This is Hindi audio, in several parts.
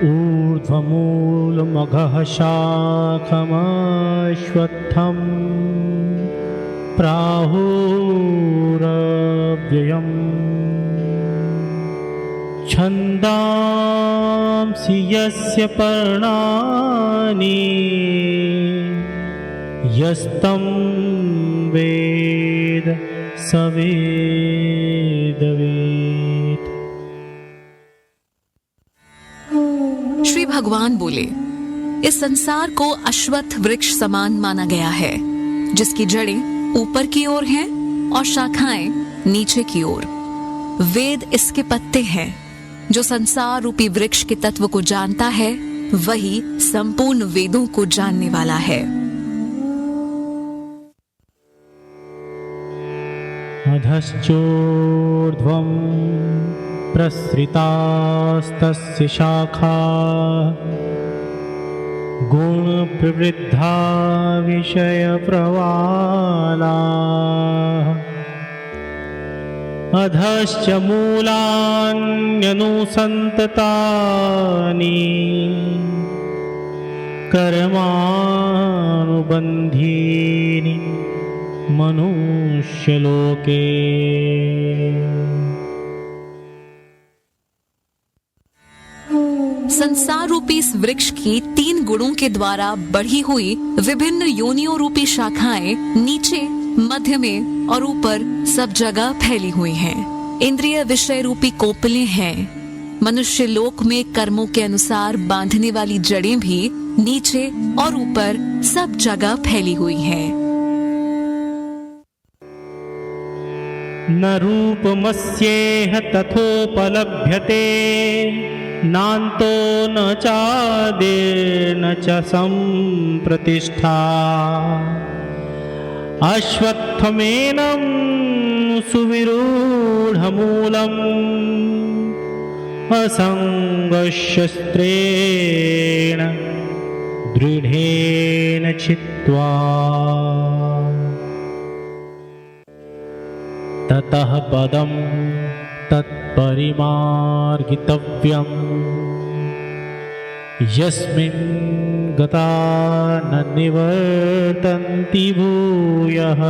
ऊर्ध्वमूलमघः शाखमश्वत्थं प्राहुरव्ययम् छन्दांसि यस्य पर्णानि यस्तं वेद स वेदवेत्। श्री भगवान बोले, इस संसार को अश्वत्थ वृक्ष समान माना गया है, जिसकी जड़ें ऊपर की ओर हैं और शाखाएं नीचे की ओर। वेद इसके पत्ते हैं। जो संसार रूपी वृक्ष के तत्व को जानता है, वही संपूर्ण वेदों को जानने वाला है। अधश्चोर्ध्वं प्रसृतास्तस्य शाखा गुणप्रवृद्धा विषयप्रवाला अधश्च मूलान्यनुसन्ततानि कर्मानुबन्धीनि मनुष्यलोके। संसार रूपी इस वृक्ष की 3 गुणों के द्वारा बढ़ी हुई विभिन्न योनियों रूपी शाखाएं नीचे, मध्य में और ऊपर सब जगह फैली हुई हैं। इंद्रिय विषय रूपी कोपलें हैं। मनुष्य लोक में कर्मों के अनुसार बांधने वाली जड़ें भी नीचे और ऊपर सब जगह फैली हुई हैं। न रूपमस्येह तथोपलभ्यते नान्तो न चादिर्न च सम्प्रतिष्ठा अश्वत्थमेनं सुविरूढमूलम् असङ्गशस्त्रेण दृढेन छित्त्वा ततः पदं तत्परिमार्गितव्यम् यस्मिन् गता न निवर्तन्ति भूयः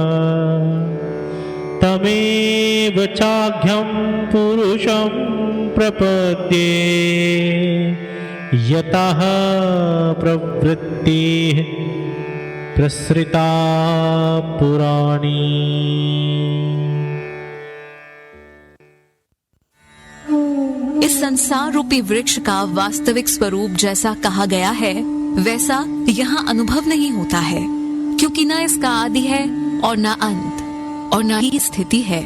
तमेव चाख्यं पुरुषं प्रपद्ये यतः प्रवृत्तिः प्रसृता पुराणी। इस संसार रूपी वृक्ष का वास्तविक स्वरूप जैसा कहा गया है, वैसा यहाँ अनुभव नहीं होता है, क्योंकि न इसका आदि है और न अंत और न ही स्थिति है।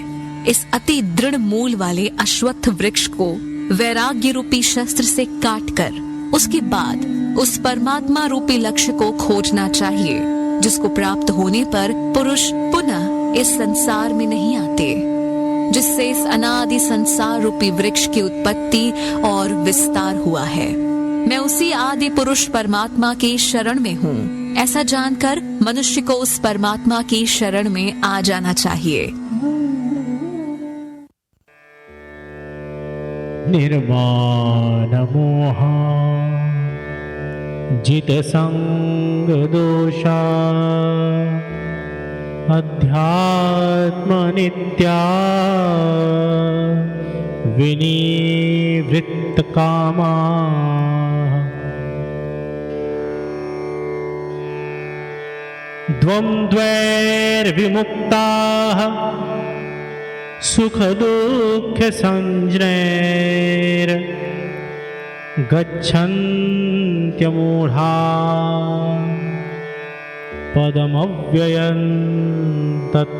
इस अति दृढ़ मूल वाले अश्वत्थ वृक्ष को वैराग्य रूपी शस्त्र से काटकर उसके बाद उस परमात्मा रूपी लक्ष्य को खोजना चाहिए, जिसको प्राप्त होने पर पुरुष पुनः इस संसार में नहीं आते, जिससे इस अनादि संसार रूपी वृक्ष की उत्पत्ति और विस्तार हुआ है। मैं उसी आदि पुरुष परमात्मा की शरण में हूँ। ऐसा जानकर मनुष्य को उस परमात्मा की शरण में आ जाना चाहिए। निर्माण मोहा जित संग दोषा अध्यात्म नित्या विनिवृत्त कामा द्वन्द्वैर्विमुक्ताः सुख दुःख संज्ञैर् गच्छन्त्यमूढा पदमव्ययं तत्।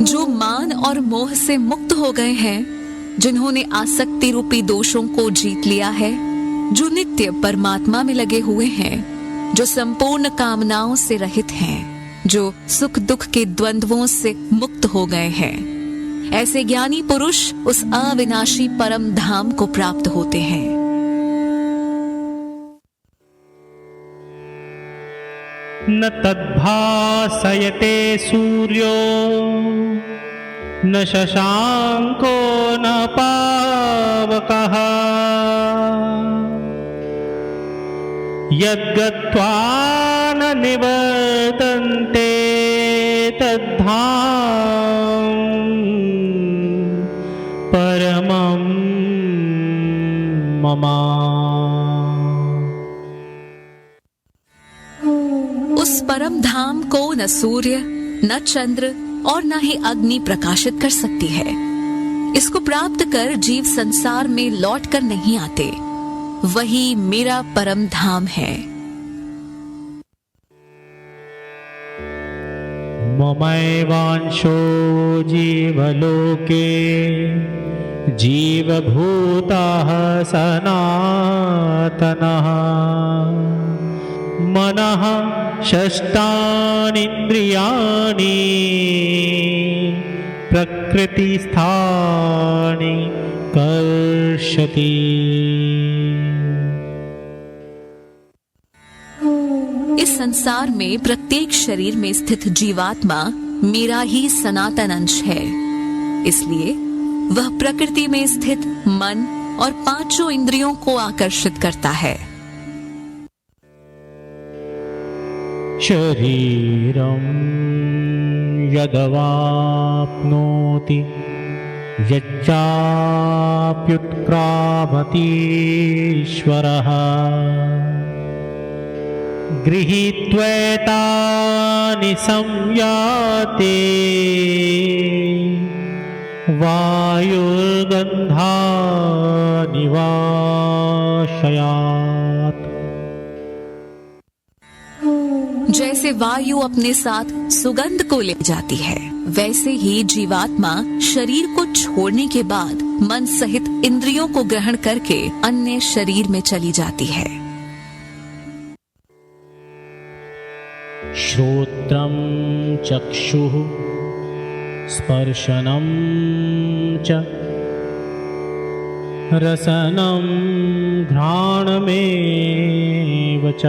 जो मान और मोह से मुक्त हो गए हैं, जिन्होंने आसक्ति रूपी दोषों को जीत लिया है, जो नित्य परमात्मा में लगे हुए हैं, जो संपूर्ण कामनाओं से रहित हैं, जो सुख दुख के द्वंद्वों से मुक्त हो गए हैं, ऐसे ज्ञानी पुरुष उस अविनाशी परम धाम को प्राप्त होते हैं। न तद्भासयते सूर्यो न शशांको न पावकः यद्गत्वा न निवर्तन्ते तद्धाम परमं मम। उस परम धाम को न सूर्य, न चंद्र और न ही अग्नि प्रकाशित कर सकती है। इसको प्राप्त कर जीव संसार में लौट कर नहीं आते। वही मेरा परम धाम है। ममैवांशो जीवलोके जीवभूतः सनातनः मनः षष्ठानीन्द्रियाणि प्रकृतिस्थानि कर्षति। इस संसार में प्रत्येक शरीर में स्थित जीवात्मा मेरा ही सनातन अंश है। इसलिए वह प्रकृति में स्थित मन और पांचों इंद्रियों को आकर्षित करता है। शरीरं यदवाप्नोति यच्चाप्युत्क्रामतीश्वरः गृहीत्वैतानि संयाते वायुर्गन्धानि वाशयात्। जैसे वायु अपने साथ सुगंध को ले जाती है, वैसे ही जीवात्मा शरीर को छोड़ने के बाद मन सहित इंद्रियों को ग्रहण करके अन्य शरीर में चली जाती है। श्रोत्रं चक्षुः स्पर्शनं च रसनं घ्राणमेव च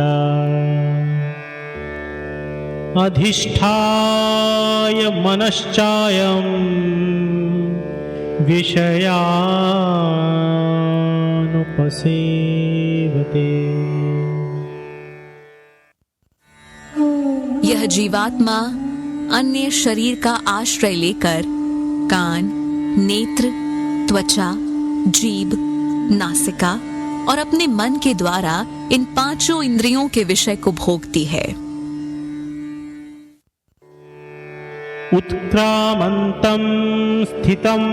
अधिष्ठाय मनश्चायं विषयानुपसेवते। यह जीवात्मा अन्य शरीर का आश्रय लेकर कान, नेत्र, त्वचा, जीभ, नासिका और अपने मन के द्वारा इन पांचों इंद्रियों के विषय को भोगती है। उत्क्रामन्तं स्थितं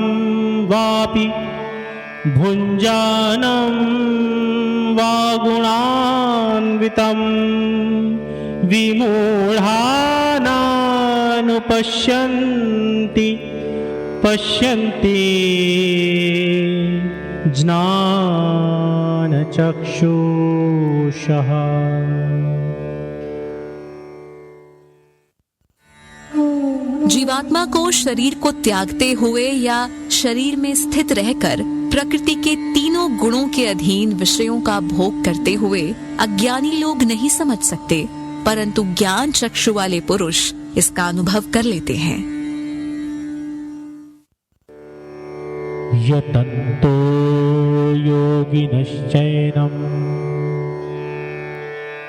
वापि भुञ्जानं वा गुणान्वितं विमूढानानुपश्यन्ति पश्यन्ति ज्ञानचक्षुषः। जीवात्मा को शरीर को त्यागते हुए या शरीर में स्थित रहकर प्रकृति के तीनों गुणों के अधीन विषयों का भोग करते हुए अज्ञानी लोग नहीं समझ सकते, परंतु ज्ञान चक्षु वाले पुरुष इसका अनुभव कर लेते हैं। यतन्तो योगिनश्चैनं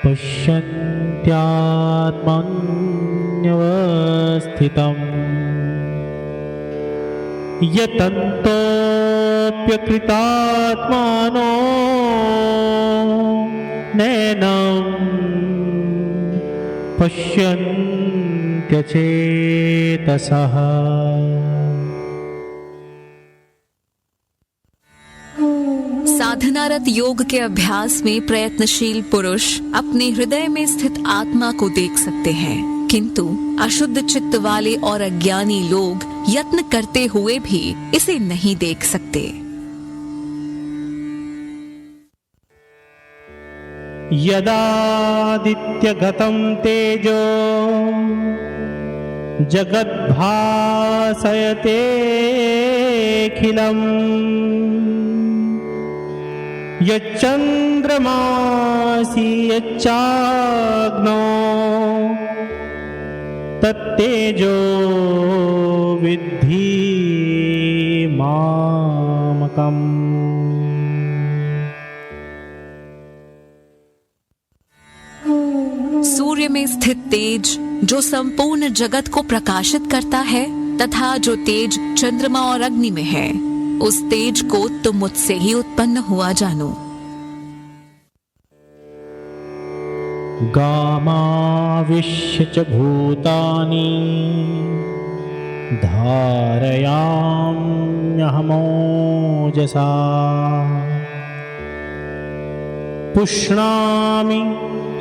पश्यन्त्यात्मन्यवस्थितम् यतन्तोऽप्यकृतात्मानो नैनं पश्यन्त्यचेतसः। साधनारत योग के अभ्यास में प्रयत्नशील पुरुष अपने हृदय में स्थित आत्मा को देख सकते हैं, किंतु अशुद्ध चित्त वाले और अज्ञानी लोग यत्न करते हुए भी इसे नहीं देख सकते। यदादित्यगतं तेजो जगद्भासयतेऽखिलम् यच्चन्द्रमासि यच्चाग्नो तत्तेजो विद्धि स्थित तेज जो संपूर्ण जगत को प्रकाशित करता है तथा जो तेज चंद्रमा और अग्नि में है, उस तेज को तुम मुझसे ही उत्पन्न हुआ जानो। गामाविश्य च भूतानि धारयाम्यहमोजसा पुष्णामि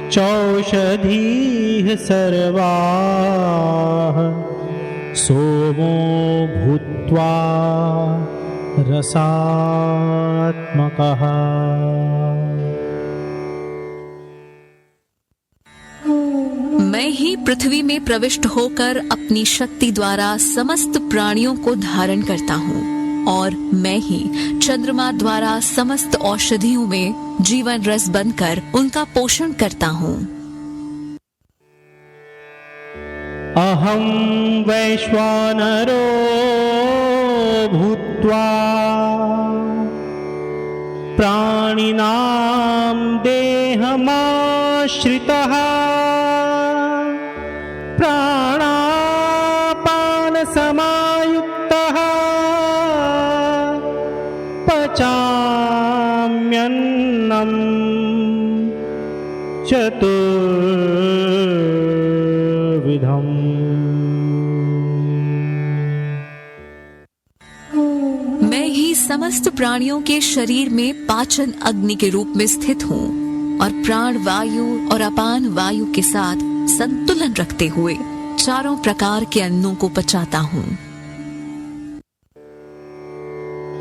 चौषधीः सर्वाः सोमो भूत्वा रसात्मकः। मैं ही पृथ्वी में प्रविष्ट होकर अपनी शक्ति द्वारा समस्त प्राणियों को धारण करता हूँ और मैं ही चंद्रमा द्वारा समस्त औषधियों में जीवन रस बनकर उनका पोषण करता हूँ। अहं वैश्वानरो भूत्वा प्राणिनां देहमाश्रितः प्राणापानसमायुक्तः पचाम्यन्नं चतुर्विधम्। मैं ही समस्त प्राणियों के शरीर में पाचन अग्नि के रूप में स्थित हूँ और प्राण वायु और अपान वायु के साथ संतुलन रखते हुए चारों प्रकार के अन्नों को पचाता हूँ।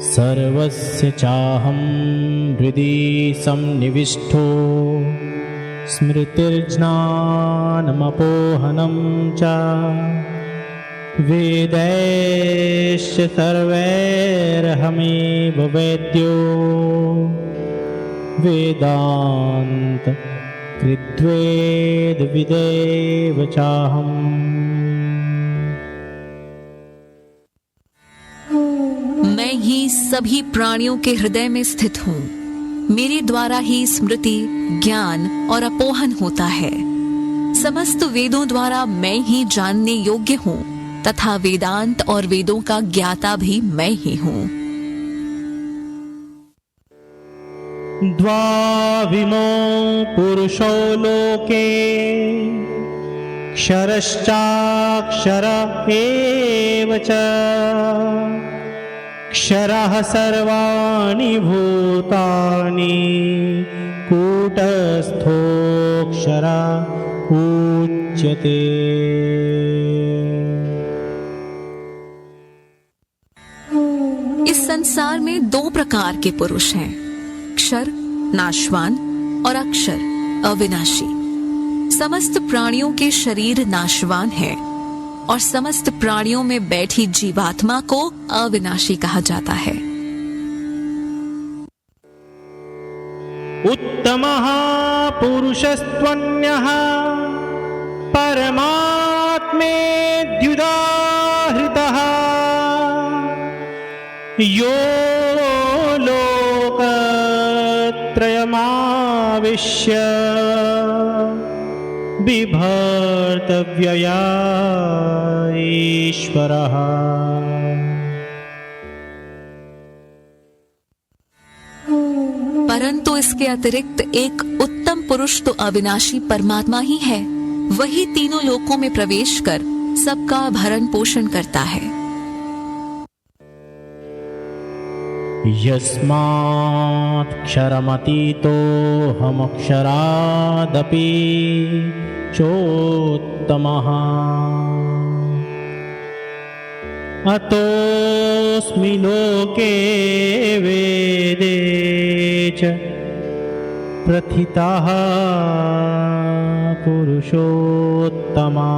सर्वस्य चाहं हृदि संनिविष्टो स्मृतिर्ज्ञानमपोहनं च वेदैश्च सर्वैरहमेव वेद्यो वेदान्त कृद्वेद विदेव चाहम्। मैं ही सभी प्राणियों के हृदय में स्थित हूँ। मेरे द्वारा ही स्मृति, ज्ञान और अपोहन होता है। समस्त वेदों द्वारा मैं ही जानने योग्य हूँ तथा वेदांत और वेदों का ज्ञाता भी मैं ही हूँ। द्वाविमो पुरुषो लोके क्षरश्चाक्षर एव च क्षरः सर्वाणि भूतानि कूटस्थोऽक्षर उच्यते। इस संसार में दो प्रकार के पुरुष हैं, क्षर नाशवान और अक्षर अविनाशी। समस्त प्राणियों के शरीर नाशवान है और समस्त प्राणियों में बैठी जीवात्मा को अविनाशी कहा जाता है। उत्तमः पुरुषस्त्वन्यः परमात्मेत्युदाहृतः यो लोकत्रयमाविश्य बिभर्तव्यया ईश्वरः। परंतु इसके अतिरिक्त एक उत्तम पुरुष तो अविनाशी परमात्मा ही है। वही तीनों लोकों में प्रवेश कर सबका भरण पोषण करता है। यस्मात् क्षरमतीतोऽहमक्षरादपि चोत्तमः अतोऽस्मि लोके वेदे च प्रथितः पुरुषोत्तमा।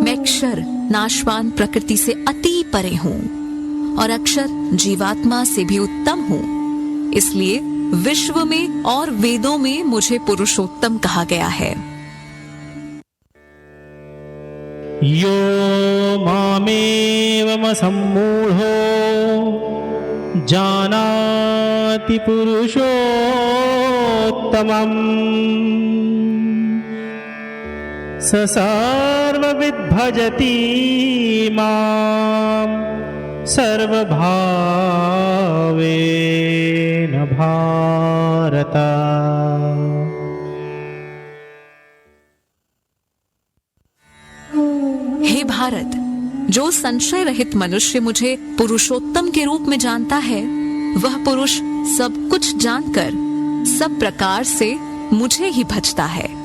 मैं क्षर नाशवान प्रकृति से अति परे हूँ और अक्षर जीवात्मा से भी उत्तम हूँ। इसलिए विश्व में और वेदों में मुझे पुरुषोत्तम कहा गया है। यो मामेवमसम्मूढो जानाति पुरुषोत्तमम् स सर्वविद् भजति मां सर्वभावेन भारत। हे भारत, जो संशय रहित मनुष्य मुझे पुरुषोत्तम के रूप में जानता है, वह पुरुष सब कुछ जानकर सब प्रकार से मुझे ही भजता है।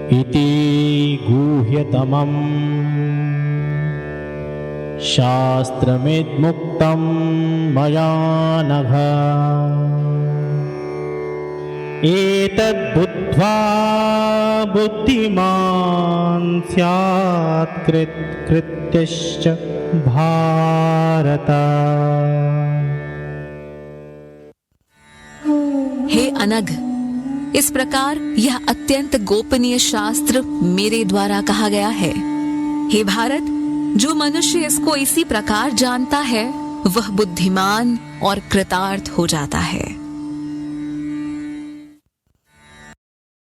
इति गुह्यतमम् शास्त्रमिदमुक्तं मया नघ एतद्बुद्ध्वा बुद्धिमान् स्यात् कृत्यश्च भारत। हे अनघ, इस प्रकार यह अत्यंत गोपनीय शास्त्र मेरे द्वारा कहा गया है। हे भारत, जो मनुष्य इसको इसी प्रकार जानता है, वह बुद्धिमान और कृतार्थ हो जाता है।